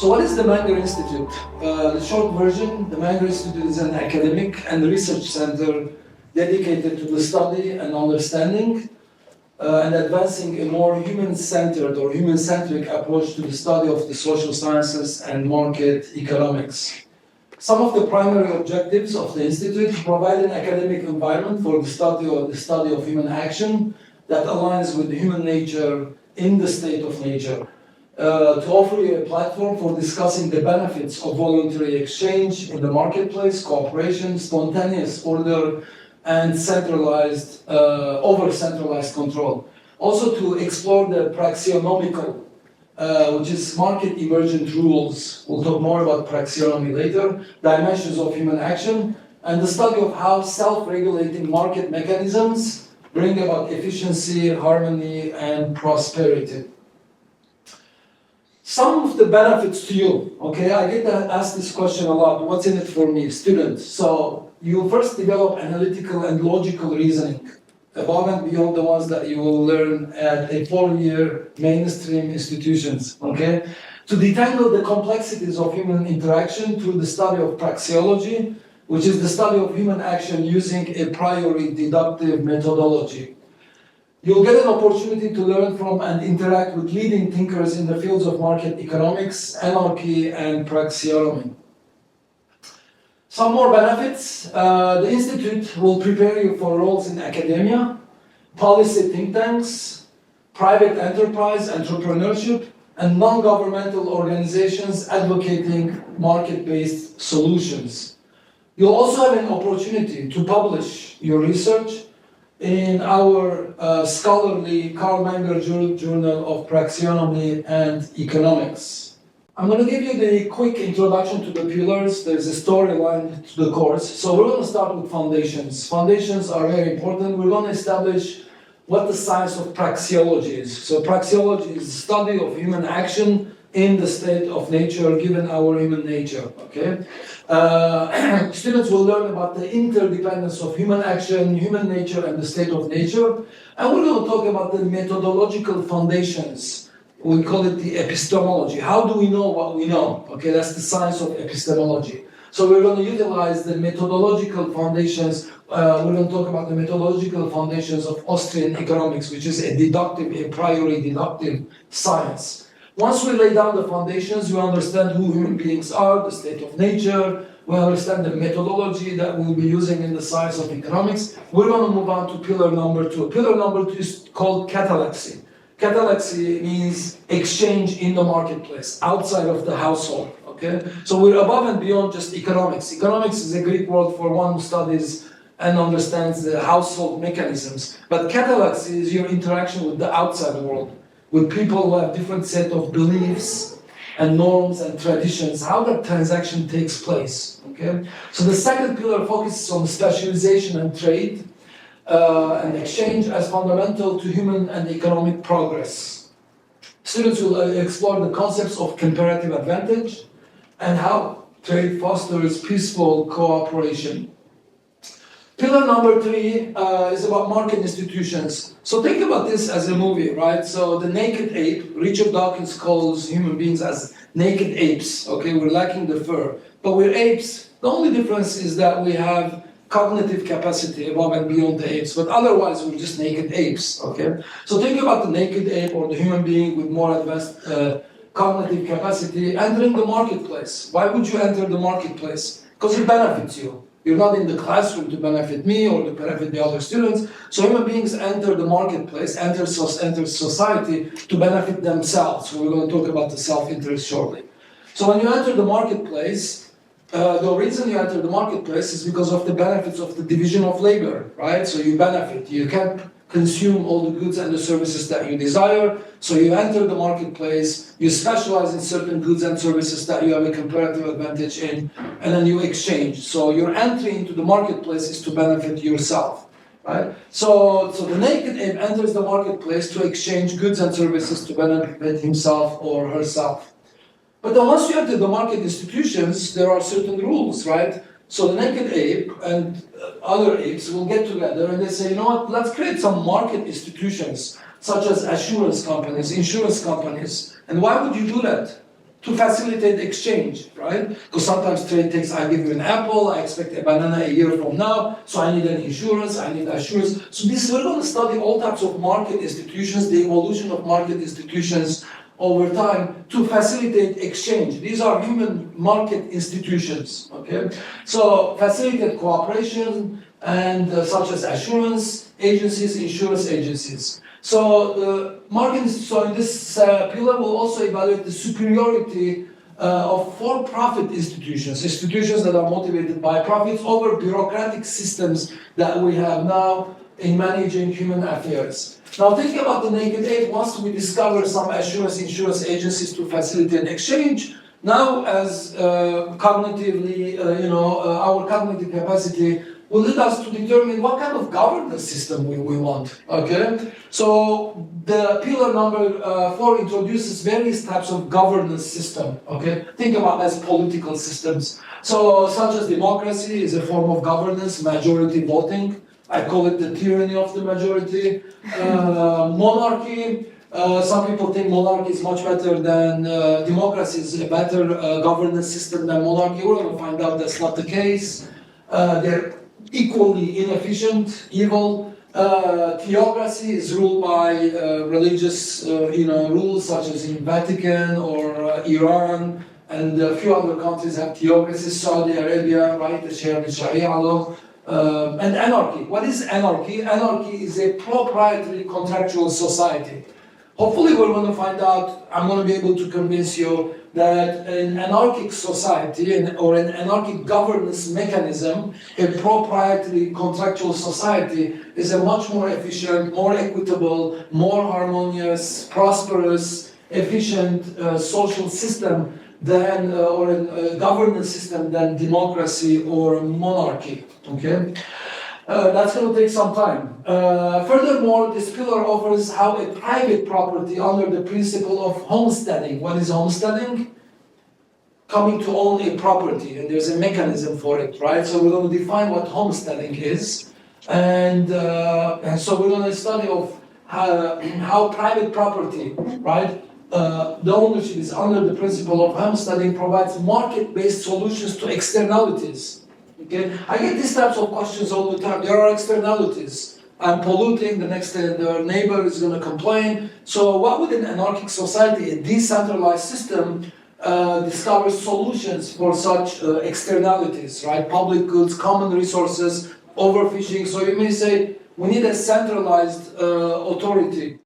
So what is the Menger Institute? The short version, the Menger Institute is an academic and research center dedicated to the study and understanding and advancing a more human-centered or human-centric approach to the study of the social sciences and market economics. Some of the primary objectives of the Institute provide an academic environment for the study of human action that aligns with human nature in the state of nature. To offer you a platform for discussing the benefits of voluntary exchange in the marketplace, cooperation, spontaneous order, and centralized, over-centralized control. Also to explore the praxionomical, which is market emergent rules, we'll talk more about praxionomy later, dimensions of human action, and the study of how self-regulating market mechanisms bring about efficiency, harmony, and prosperity. Some of the benefits to you, okay, I get asked this question a lot, what's in it for me, students? So you first develop analytical and logical reasoning, above and beyond the ones that you will learn at a 4-year mainstream institutions, okay? To detangle the complexities of human interaction through the study of praxeology, which is the study of human action using a priori deductive methodology. You'll get an opportunity to learn from and interact with leading thinkers in the fields of market economics, anarchy, and praxeonomy. Some more benefits. The Institute will prepare you for roles in academia, policy think tanks, private enterprise, entrepreneurship, and non-governmental organizations advocating market-based solutions. You'll also have an opportunity to publish your research in our scholarly Carl Menger Journal of Praxeonomy and Economics. I'm going to give you the quick introduction to the pillars. There's a storyline to the course. So we're going to start with foundations. Foundations are very important. We're going to establish what the science of praxeology is. So praxeology is the study of human action in the state of nature, given our human nature, okay? Students will learn about the interdependence of human action, human nature, and the state of nature. And we're going to talk about the methodological foundations. We call it the epistemology. How do we know what we know? Okay, that's the science of epistemology. So we're going to utilize the methodological foundations. We're going to talk about the methodological foundations of Austrian economics, which is a priori deductive science. Once we lay down the foundations, we understand who human beings are, the state of nature, we understand the methodology that we'll be using in the science of economics. We're going to move on to pillar number 2. Pillar number 2 is called catalexy. Catalexy means exchange in the marketplace, outside of the household, okay? So we're above and beyond just economics. Economics is a Greek word for one who studies and understands the household mechanisms. But catalexy is your interaction with the outside world, with people who have different set of beliefs and norms and traditions, how that transaction takes place, okay? So the second pillar focuses on specialization and trade and exchange as fundamental to human and economic progress. Students will explore the concepts of comparative advantage and how trade fosters peaceful cooperation. Pillar number 3 is about market institutions. So think about this as a movie, right? So the naked ape, Richard Dawkins calls human beings as naked apes, okay? We're lacking the fur, but we're apes. The only difference is that we have cognitive capacity above and beyond the apes, but otherwise we're just naked apes, okay? So think about the naked ape or the human being with more advanced cognitive capacity entering the marketplace. Why would you enter the marketplace? Because it benefits you. You're not in the classroom to benefit me or to benefit the other students. So human beings enter the marketplace, enter society to benefit themselves. So we're going to talk about the self-interest shortly. So when you enter the marketplace, the reason you enter the marketplace is because of the benefits of the division of labor, right? So you benefit. You can't consume all the goods and the services that you desire. So you enter the marketplace, you specialize in certain goods and services that you have a comparative advantage in, and then you exchange. So your entry into the marketplace is to benefit yourself, right? So the naked ape enters the marketplace to exchange goods and services to benefit himself or herself. But then once you enter the market institutions, there are certain rules, right? So the naked ape and other apes will get together and they say, you know what, let's create some market institutions, such as assurance companies, insurance companies. And why would you do that? to facilitate exchange, right? Because sometimes trade takes, I give you an apple, I expect a banana a year from now, so I need an insurance, I need assurance. So we're going to study all types of market institutions, the evolution of market institutions over time to facilitate exchange. These are human market institutions, okay? So facilitate cooperation and such as assurance agencies, insurance agencies. So so in this pillar will also evaluate the superiority of for-profit institutions, institutions that are motivated by profits over bureaucratic systems that we have now in managing human affairs. Now think about the naked ape. Once we discover some assurance insurance agencies to facilitate exchange, now as cognitively, our cognitive capacity will lead us to determine what kind of governance system we want, okay? So the pillar number 4 introduces various types of governance system, okay? Think about as political systems. So such as democracy is a form of governance, majority voting. I call it the tyranny of the majority. Monarchy, some people think monarchy is much better than democracy is a better governance system than monarchy. We're going to find out that's not the case. They're equally inefficient, evil. Theocracy is ruled by religious rules such as in Vatican or Iran, and a few other countries have theocracies, Saudi Arabia, right, the Sharia law. And anarchy. What is anarchy? Anarchy is a proprietary contractual society. Hopefully we're going to find out, I'm going to be able to convince you that an anarchic society or an anarchic governance mechanism, a proprietary contractual society, is a much more efficient, more equitable, more harmonious, prosperous, efficient social system than, or a governance system than democracy or monarchy, okay? That's going to take some time. Furthermore, this pillar offers how a private property under the principle of homesteading. What is homesteading? Coming to own a property, and there's a mechanism for it, right? So we're going to define what homesteading is, and so we're going to study of how private property, right? The ownership is under the principle of homesteading, provides market-based solutions to externalities. Okay, I get these types of questions all the time. There are externalities. I'm polluting, the neighbor is going to complain. So what would an anarchic society, a decentralized system, discover solutions for such externalities, right? Public goods, common resources, overfishing. So you may say, we need a centralized authority